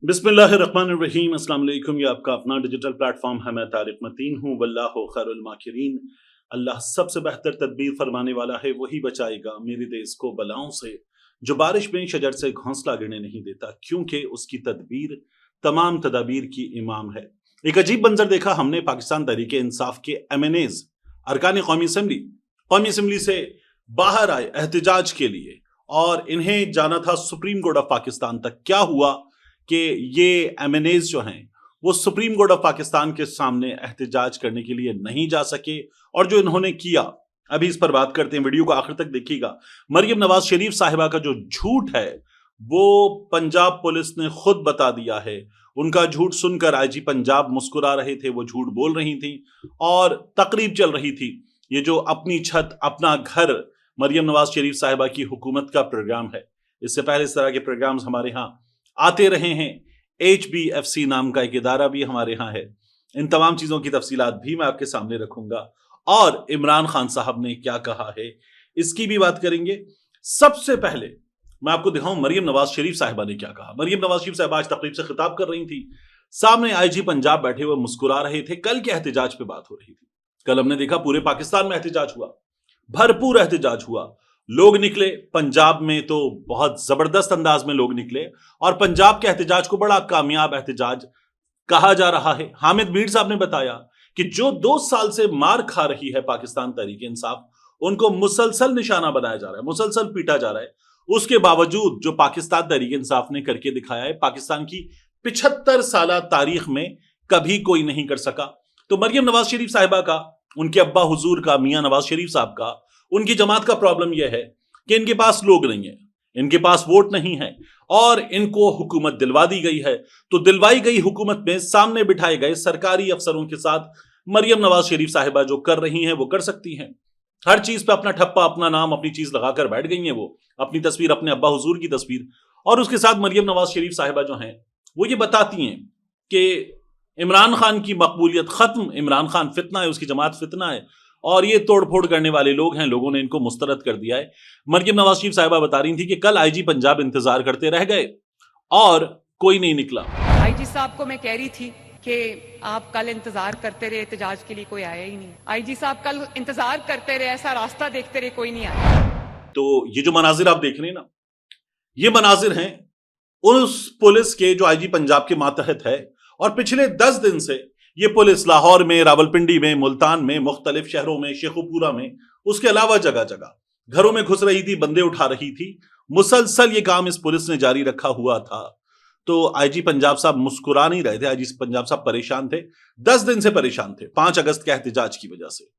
बिस्मिल्लाहिर्रहमानिर्रहीम। अस्सलाम वालेकुम। ये आपका अपना डिजिटल प्लेटफॉर्म है। मैं तारिक मतीन हूँ। वल्लाहु खैरुल माकिरीन। अल्लाह सबसे बेहतर तदबीर फरमाने वाला है, वही बचाएगा मेरे देश को बलाओं से। जो बारिश में शजर से घोंसला गिरने नहीं देता, क्योंकि उसकी तदबीर तमाम तदाबीर की इमाम है। एक अजीब मंजर देखा हमने पाकिस्तान तहरीक इंसाफ के MNAs अरकान कौमी असम्बली से बाहर आए एहतजाज के लिए, और इन्हें जाना था सुप्रीम कोर्ट ऑफ पाकिस्तान तक। क्या हुआ कि ये MNAs जो हैं वो सुप्रीम कोर्ट ऑफ पाकिस्तान के सामने एहतजाज करने के लिए नहीं जा सके, और जो इन्होंने किया अभी इस पर बात करते हैं। वीडियो को आखिर तक देखिएगा। मरियम नवाज शरीफ साहिबा का जो झूठ है वो पंजाब पुलिस ने खुद बता दिया है। उनका झूठ सुनकर IG पंजाब मुस्कुरा रहे थे, वो झूठ बोल रही थी और तकरीब चल रही थी। ये जो अपनी छत अपना घर मरियम नवाज शरीफ साहिबा की हुकूमत का प्रोग्राम है। इससे पहले इस तरह के प्रोग्राम्स हमारे यहाँ आते रहे हैं। HBFC नाम का एक इदारा भी हमारे यहाँ है। इन तमाम चीजों की तफसीलात भी मैं आपके सामने रखूंगा, और इमरान खान साहब ने क्या कहा है इसकी भी बात करेंगे। सबसे पहले मैं आपको दिखाऊं मरियम नवाज शरीफ साहिबा ने क्या कहा। मरियम नवाज शरीफ साहिबा आज तकरीब से खिताब कर रही थी। सामने IG पंजाब बैठे हुए मुस्कुरा रहे थे। कल के एहतजाज पे बात हो रही थी। कल हमने देखा पूरे पाकिस्तान में एहतजाज हुआ, भरपूर एहतजाज हुआ। लोग निकले पंजाब में तो बहुत जबरदस्त अंदाज में लोग निकले, और पंजाब के एहतजाज को बड़ा कामयाब एहतजाज कहा जा रहा है। हामिद मीर साहब ने बताया कि जो 2 साल से मार खा रही है पाकिस्तान तहरीक इंसाफ, उनको मुसलसल निशाना बनाया जा रहा है, मुसलसल पीटा जा रहा है। उसके बावजूद जो पाकिस्तान तहरीक इंसाफ ने करके दिखाया है, पाकिस्तान की 75 साल तारीख में कभी कोई नहीं कर सका। तो मरियम नवाज शरीफ साहिबा का, उनके अब्बा हुजूर का, मियां नवाज शरीफ साहब का, उनकी जमात का प्रॉब्लम यह है कि इनके पास लोग नहीं है, इनके पास वोट नहीं है, और इनको हुकूमत दिलवा दी गई है। तो दिलवाई गई हुकूमत में सामने बिठाए गए सरकारी अफसरों के साथ मरियम नवाज शरीफ साहिबा जो कर रही हैं वो कर सकती हैं। हर चीज पे अपना ठप्पा, अपना नाम, अपनी चीज लगाकर बैठ गई हैं। वो अपनी तस्वीर, अपने अब्बा हुजूर की तस्वीर, और उसके साथ मरियम नवाज शरीफ साहिबा जो हैं वो ये बताती हैं कि इमरान खान की मकबूलियत खत्म, इमरान खान फितना है, उसकी जमात फितना है, और ये तोड़फोड़ करने वाले लोग हैं, लोगों ने इनको मुस्तरद कर दिया है। मरियम नवाज शरीफ साहिबा बता रही थी कि कल IG पंजाब इंतजार करते रह गए और कोई नहीं निकला। IG साहब को मैं कह रही थी कि आप कल इंतजार करते रहे, एहतजाज के लिए कोई आया ही नहीं। IG साहब कल इंतजार करते रहे, ऐसा रास्ता देखते रहे, कोई नहीं आया। तो ये जो मनाजिर आप देख रहे हैं ना, ये मनाजिर हैं उस पुलिस के जो IG पंजाब के मातहत है, और पिछले 10 दिन से ये पुलिस लाहौर में, रावलपिंडी में, मुल्तान में, मुख्तलिफ शहरों में, शेखुपुरा में, उसके अलावा जगह जगह घरों में घुस रही थी, बंदे उठा रही थी। मुसलसल ये काम इस पुलिस ने जारी रखा हुआ था। तो IG पंजाब साहब मुस्कुरा नहीं रहे थे, IG पंजाब साहब परेशान थे, 10 दिन से परेशान थे 5 अगस्त के एहतजाज की वजह से।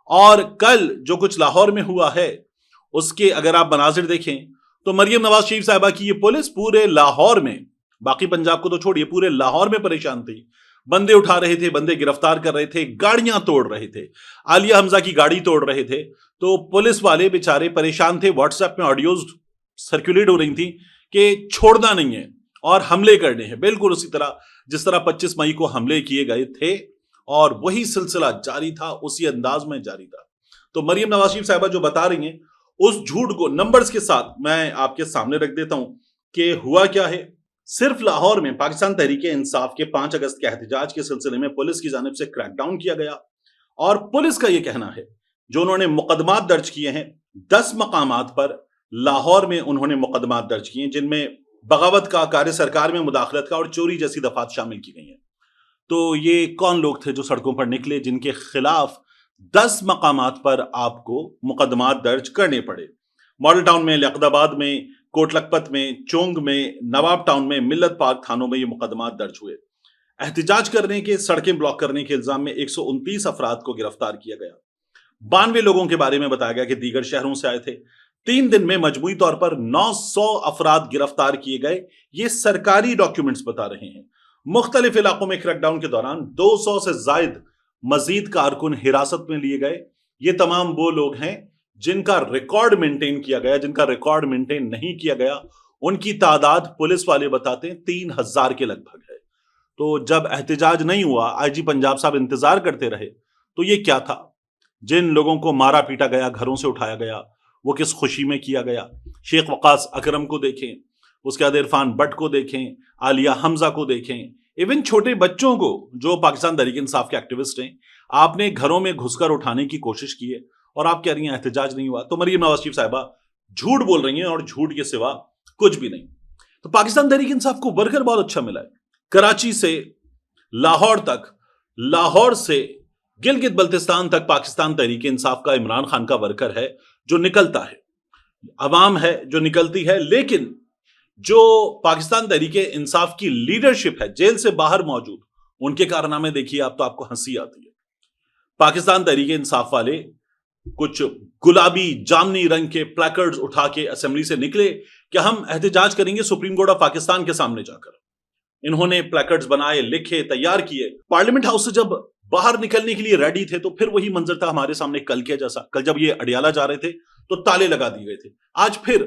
और कल जो कुछ लाहौर में हुआ है उसके अगर आप मनाजिर देखें तो मरियम नवाज शरीफ साहिबा की ये पुलिस पूरे लाहौर में, बाकी पंजाब को तो छोड़िए, पूरे लाहौर में परेशान थी। बंदे उठा रहे थे, बंदे गिरफ्तार कर रहे थे, गाड़ियां तोड़ रहे थे, आलिया हमजा की गाड़ी तोड़ रहे थे। तो पुलिस वाले बेचारे परेशान थे। व्हाट्सएप में ऑडियोज सर्कुलेट हो रही थी कि छोड़ना नहीं है और हमले करने हैं, बिल्कुल उसी तरह जिस तरह 25 मई को हमले किए गए थे, और वही सिलसिला जारी था, उसी अंदाज में जारी था। तो मरियम नवाज शरीफ साहिबा जो बता रही हैं उस झूठ को नंबर्स के साथ मैं आपके सामने रख देता हूं कि हुआ क्या है। सिर्फ लाहौर में पाकिस्तान तहरीक इंसाफ के 5 अगस्त के एहतजाज के सिलसिले में पुलिस की जानिब से क्रैकडाउन किया गया, और पुलिस का यह कहना है जो उन्होंने मुकदमात दर्ज किए हैं 10 मकामात पर लाहौर में उन्होंने मुकदमात दर्ज किए, जिनमें बगावत का, कार्य सरकार में मुदाखलत का और चोरी जैसी दफात शामिल की गई हैं। तो ये कौन लोग थे जो सड़कों पर निकले, जिनके खिलाफ 10 मकामात पर आपको मुकदमात दर्ज करने पड़े? मॉडल टाउन में, लियाकताबाद में, कोट लखपत में, चोंग में, नवाब टाउन में, मिल्लत पार्क थानों में ये मुकदमात दर्ज हुए। एहतजाज करने के, सड़कें ब्लॉक करने के इल्जाम में 129 अफराद को गिरफ्तार किया गया। 92 लोगों के बारे में बताया गया कि दीगर शहरों से आए थे। 3 दिन में मजमूई तौर पर 900 अफराद गिरफ्तार किए गए, ये सरकारी डॉक्यूमेंट्स बता रहे हैं। मुख्तलिफ इलाकों में क्रैकडाउन के दौरान 200 से जायद मजीद कारकुन हिरासत में लिए गए। ये तमाम वो लोग हैं जिनका रिकॉर्ड मेंटेन किया गया, जिनका रिकॉर्ड मेंटेन नहीं किया गया उनकी तादाद पुलिस वाले बताते हैं 3000 के लगभग है। तो जब एहतजाज नहीं हुआ, IG पंजाब साहब इंतजार करते रहे, तो ये क्या था? जिन लोगों को मारा पीटा गया, घरों से उठाया गया, वो किस खुशी में किया गया? शेख वकास अकरम को देखें, اس کے بعد عرفان بٹ کو دیکھیں, عالیہ حمزہ کو دیکھیں, ایون چھوٹے بچوں کو جو پاکستان تحریک انصاف کے ایکٹیوسٹ ہیں, آپ نے گھروں میں گھس کر اٹھانے کی کوشش کی ہے اور آپ کہہ رہی ہیں احتجاج نہیں ہوا. تو مریم نواز شریف صاحبہ جھوٹ بول رہی ہیں اور جھوٹ کے سوا کچھ بھی نہیں. تو پاکستان تحریک انصاف کو ورکر بہت اچھا ملا ہے. کراچی سے لاہور تک, لاہور سے گلگت بلتستان تک پاکستان تحریک انصاف کا عمران خان کا ورکر ہے جو نکلتا ہے, عوام ہے جو نکلتی ہے. لیکن جو پاکستان تحریک انصاف کی لیڈرشپ ہے جیل سے باہر موجود, ان کے کارنامے دیکھیے آپ تو آپ کو ہنسی آتی ہے. پاکستان تحریک انصاف والے کچھ گلابی جامنی رنگ کے پلیکرڈز اٹھا کے اسمبلی سے نکلے کہ ہم احتجاج کریں گے سپریم کورٹ آف پاکستان کے سامنے جا کر. انہوں نے پلیکرڈز بنائے, لکھے, تیار کیے. پارلیمنٹ ہاؤس سے جب باہر نکلنے کے لیے ریڈی تھے تو پھر وہی منظر تھا ہمارے سامنے کل کے جیسا. کل جب یہ اڈیالہ جا رہے تھے تو تالے لگا دیے گئے تھے. آج پھر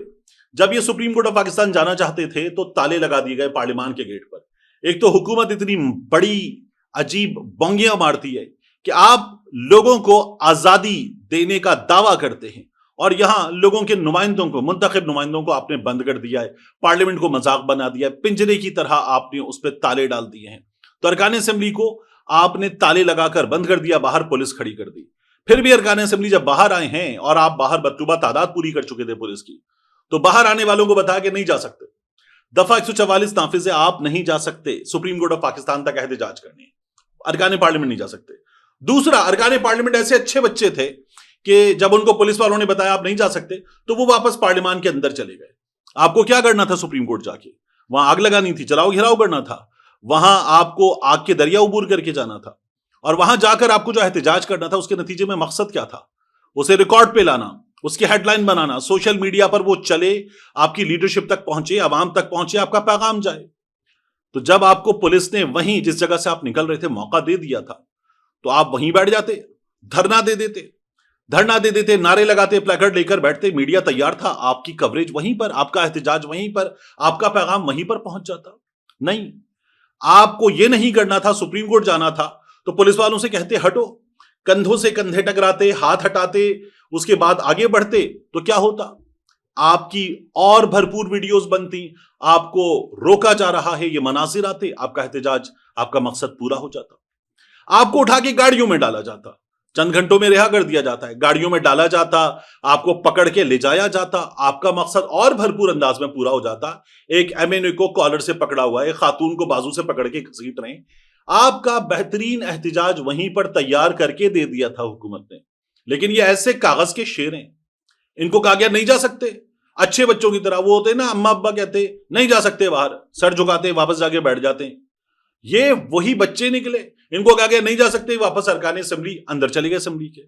جب یہ سپریم کورٹ آف پاکستان جانا چاہتے تھے تو تالے لگا دیے گئے پارلیمان کے گیٹ پر. ایک تو حکومت اتنی بڑی عجیب بونگیاں مارتی ہے کہ آپ لوگوں کو آزادی دینے کا دعویٰ کرتے ہیں اور یہاں لوگوں کے نمائندوں کو, منتخب نمائندوں کو آپ نے بند کر دیا ہے, پارلیمنٹ کو مذاق بنا دیا ہے, پنجرے کی طرح آپ نے اس پہ تالے ڈال دیے ہیں. تو ارکان اسمبلی کو آپ نے تالے لگا کر بند کر دیا, باہر پولیس کھڑی کر دی. پھر بھی ارکان اسمبلی جب باہر آئے ہیں اور آپ باہر مطلوبہ تعداد پوری کر چکے تھے پولیس کی, تو باہر آنے والوں کو بتایا کہ نہیں جا سکتے, دفعہ 144 نافذ ہے, آپ نہیں جا سکتے سپریم کورٹ آف پاکستان تک احتجاج کرنے, ارکان پارلیمنٹ نہیں جا سکتے. دوسرا, ارکان پارلیمنٹ ایسے اچھے بچے تھے کہ جب ان کو پولیس والوں نے بتایا آپ نہیں جا سکتے تو وہ واپس پارلیمان کے اندر چلے گئے. آپ کو کیا کرنا تھا سپریم کورٹ جا کے؟ وہاں آگ لگانی تھی, چلاؤ گھیراؤ کرنا تھا, وہاں آپ کو آگ کے دریا عبور کر کے جانا تھا, اور وہاں جا کر آپ کو جو احتجاج کرنا تھا اس کے نتیجے میں مقصد کیا تھا؟ اسے ریکارڈ پہ لانا, اس کی ہیڈ لائن بنانا, سوشل میڈیا پر وہ چلے, آپ کی لیڈرشپ تک پہنچے, عوام تک پہنچے, آپ کا پیغام جائے. تو جب آپ کو پولیس نے وہیں جس جگہ سے آپ نکل رہے تھے موقع دے دیا تھا تو آپ وہیں بیٹھ جاتے, دھرنا دے دیتے, نعرے لگاتے, پلیکارڈ لے کر بیٹھتے. میڈیا تیار تھا, آپ کی کوریج وہیں پر, آپ کا احتجاج وہیں پر, آپ کا پیغام وہیں پر پہنچ جاتا. نہیں, آپ کو یہ نہیں کرنا تھا. سپریم کورٹ جانا تھا تو پولیس والوں سے کہتے ہٹو, کندھوں سے کندھے ٹکراتے, ہاتھ ہٹاتے, اس کے بعد آگے بڑھتے, تو کیا ہوتا؟ آپ کی اور بھرپور ویڈیوز بنتی, آپ کو روکا جا رہا ہے, یہ مناظر آتے, آپ کا احتجاج, آپ کا مقصد پورا ہو جاتا. آپ کو اٹھا کے گاڑیوں میں ڈالا جاتا, چند گھنٹوں میں رہا کر دیا جاتا ہے, گاڑیوں میں ڈالا جاتا, آپ کو پکڑ کے لے جایا جاتا, آپ کا مقصد اور بھرپور انداز میں پورا ہو جاتا. ایک ایم این اے کو کالر سے پکڑا ہوا ہے, ایک خاتون کو بازو سے پکڑ کے گھسیٹ رہے ہیں. آپ کا بہترین احتجاج وہیں پر تیار کر کے دے دیا تھا حکومت نے. لیکن یہ ایسے کاغذ کے شیر ہیں, ان کو کہا گیا نہیں جا سکتے. اچھے بچوں کی طرح وہ ہوتے نا, اما ابا کہتے نہیں جا سکتے باہر, سر جھکاتے, واپس جا کے بیٹھ جاتے ہیں. یہ وہی بچے نکلے, ان کو کہا گیا نہیں جا سکتے, واپس ارکان اسمبلی اندر چلے گئے اسمبلی کے.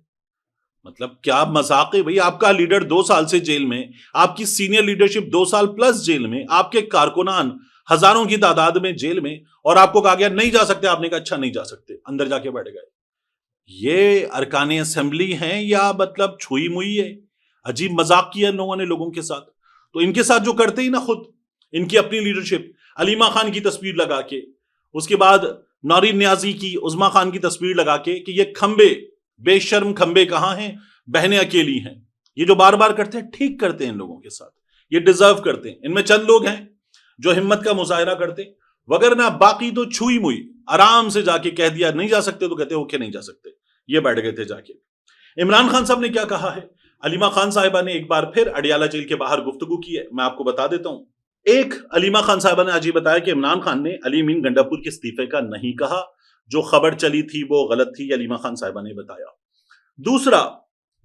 مطلب کیا مذاق ہے بھائی؟ آپ کا لیڈر 2 سال سے جیل میں, آپ کی سینئر لیڈرشپ 2 سال پلس جیل میں, آپ کے کارکنان ہزاروں کی تعداد میں جیل میں, اور آپ کو کہا گیا نہیں جا سکتے. آپ نے کہا اچھا نہیں جا سکتے, اندر جا کے بیٹھ گئے. یہ ارکان اسمبلی ہیں یا مطلب چھوئی موئی ہے؟ عجیب مذاق کیا ان لوگوں نے لوگوں کے ساتھ. تو ان کے ساتھ جو کرتے ہی نا خود ان کی اپنی لیڈرشپ, علیمہ خان کی تصویر لگا کے, اس کے بعد نورین نیازی کی, عظما خان کی تصویر لگا کے کہ یہ کھمبے, بے شرم کھمبے کہاں ہیں, بہنیں اکیلی ہیں. یہ جو بار بار کرتے ہیں, ٹھیک کرتے ہیں ان لوگوں کے ساتھ, یہ ڈیزرو کرتے ہیں. ان میں چند لوگ ہیں جو ہمت کا مظاہرہ کرتے, وگرنہ باقی تو چھوئی موئی آرام سے جا کے کہہ دیا نہیں جا سکتے تو کہتے اوکے نہیں جا سکتے. یہ بیٹھ گئے تھے جا کے. عمران خان صاحب نے کیا کہا ہے؟ علیمہ خان صاحبہ نے ایک بار پھر اڈیالہ جیل کے باہر گفتگو کی ہے, میں آپ کو بتا دیتا ہوں. ایک, علیمہ خان صاحبہ نے آج یہ بتایا کہ عمران خان نے علی امین گنڈاپور کے استعفے کا نہیں کہا, جو خبر چلی تھی وہ غلط تھی, علیمہ خان صاحبہ نے بتایا. دوسرا,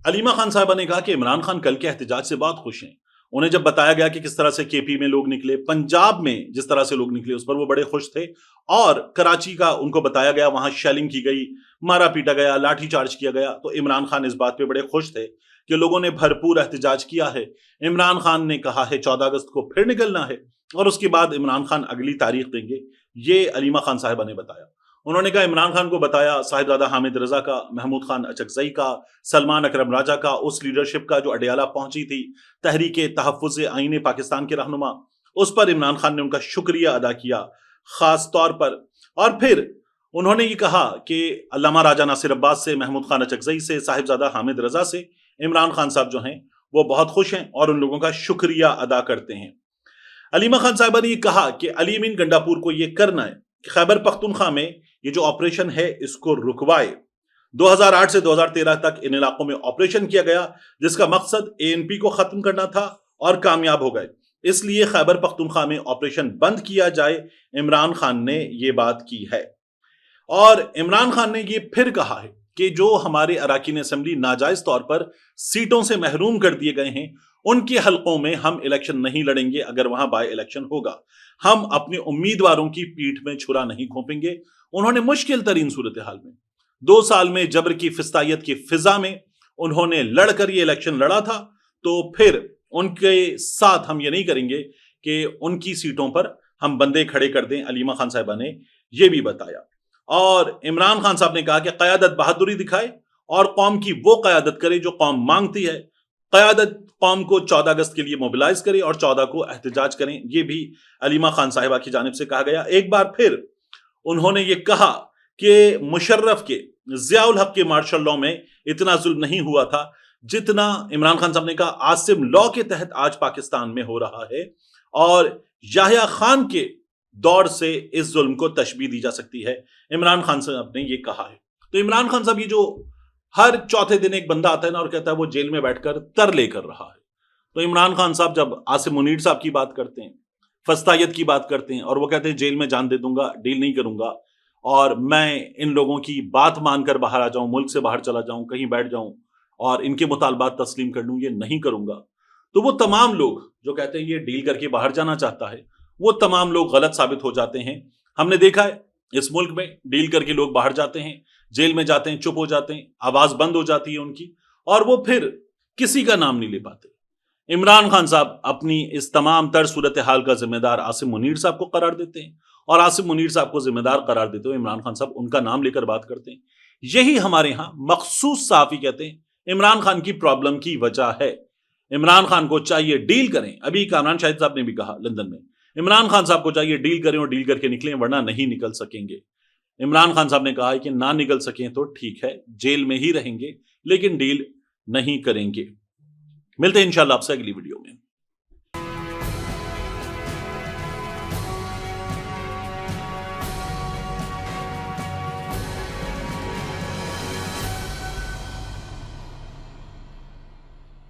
علیمہ خان صاحبہ نے کہا کہ عمران خان کل کے احتجاج سے بہت خوش ہیں. انہیں جب بتایا گیا کہ کس طرح سے کے پی میں لوگ نکلے, پنجاب میں جس طرح سے لوگ نکلے, اس پر وہ بڑے خوش تھے. اور کراچی کا ان کو بتایا گیا, وہاں شیلنگ کی گئی, مارا پیٹا گیا, لاٹھی چارج کیا گیا, تو عمران خان اس بات پہ بڑے خوش تھے کہ لوگوں نے بھرپور احتجاج کیا ہے. عمران خان نے کہا ہے 14 اگست کو پھر نکلنا ہے, اور اس کے بعد عمران خان اگلی تاریخ دیں گے. یہ علیمہ خان صاحبہ نے بتایا. انہوں نے کہا عمران خان کو بتایا صاحبزادہ حامد رضا کا, محمود خان اچکزئی کا, سلمان اکرم راجہ کا, اس لیڈرشپ کا جو اڈیالہ پہنچی تھی, تحریک تحفظ آئین پاکستان کے رہنما, اس پر عمران خان نے ان کا شکریہ ادا کیا خاص طور پر. اور پھر انہوں نے یہ کہا کہ علامہ راجہ ناصر عباس سے, محمود خان اچکزئی سے, صاحبزادہ حامد رضا سے عمران خان صاحب جو ہیں وہ بہت خوش ہیں اور ان لوگوں کا شکریہ ادا کرتے ہیں. अलीमा खान साहिबा ने ये कहा कि अली अमीन गंडापुर को ये करना है कि खैबर पख्तूनख्वा में ये जो ऑपरेशन है इसको रुकवाए। 2008 से 2013 तक इन इलाकों में ऑपरेशन किया गया जिसका मकसद एएनपी को खत्म करना था और कामयाब हो गए, इसलिए खैबर पख्तूनख्वा में ऑपरेशन बंद किया जाए। इमरान खान ने ये बात की है और इमरान खान ने ये फिर कहा है कि जो हमारे अराकीन असेंबली नाजायज तौर पर सीटों से महरूम कर दिए गए हैं उनके हलकों में हम इलेक्शन नहीं लड़ेंगे। अगर वहां बाय इलेक्शन होगा हम अपने उम्मीदवारों की पीठ में छुरा नहीं घोंपेंगे। उन्होंने मुश्किल तरीन सूरत हाल में 2 साल में जबर की फिस्तायत की फिजा में उन्होंने लड़कर ये इलेक्शन लड़ा था, तो फिर उनके साथ हम ये नहीं करेंगे कि उनकी सीटों पर हम बंदे खड़े कर दें। अलीमा खान साहिबा ने यह भी बताया और इमरान खान साहब ने कहा कि क़यादत बहादुरी दिखाए और कौम की वो क़यादत करे जो कौम मांगती है। क़यादत कौम को 14 अगस्त के लिए मोबिलाइज करे और 14 को एहतजाज करें। ये भी अलीमा खान साहिबा की जानिब से कहा गया। एक बार फिर उन्होंने ये कहा कि मुशर्रफ के ज़ियाउल हक के मार्शल लॉ में इतना जुल्म नहीं हुआ था जितना इमरान खान साहब ने कहा आसिम लॉ के तहत आज पाकिस्तान में हो रहा है और याह्या खान के दौर से इस जुल्म को तशबीह दी जा सकती है। इमरान खान साहब ने ये कहा है। तो इमरान खान साहब ये जो हर चौथे दिन एक बंदा आता है ना और कहता है वो जेल में बैठकर तरले कर रहा है, तो इमरान खान साहब जब आसिम मुनीर साहब की बात करते हैं, फस्तायत की बात करते हैं और वो कहते हैं जेल में जान दे दूंगा, डील नहीं करूंगा और मैं इन लोगों की बात मानकर बाहर आ जाऊं, मुल्क से बाहर चला जाऊं, कहीं बैठ जाऊं और इनके मुतालबात तस्लीम कर लूं, ये नहीं करूंगा, तो वो तमाम लोग जो कहते हैं ये डील करके बाहर जाना चाहता है वो तमाम लोग गलत साबित हो जाते हैं। हमने देखा है इस मुल्क में डील करके लोग बाहर जाते हैं, जेल में जाते हैं, चुप हो जाते हैं, आवाज बंद हो जाती है उनकी और वो फिर किसी का नाम नहीं ले पाते। इमरान खान साहब अपनी इस तमाम तर सूरत हाल का जिम्मेदार आसिम मुनीर साहब को करार देते हैं और आसिम मुनीर साहब को जिम्मेदार करार देते हुए इमरान खान साहब उनका नाम लेकर बात करते हैं। यही हमारे यहाँ मखसूस सहाफी कहते हैं इमरान खान की प्रॉब्लम की वजह है। इमरान खान को चाहिए डील करें। अभी कामरान शाहिद साहब ने भी कहा लंदन में, इमरान खान साहब को चाहिए डील करें और डील करके निकलें वरना नहीं निकल सकेंगे। इमरान खान साहब ने कहा है कि ना निकल सकें तो ठीक है, जेल में ही रहेंगे लेकिन डील नहीं करेंगे। मिलते हैं इंशाल्लाह आपसे अगली वीडियो में।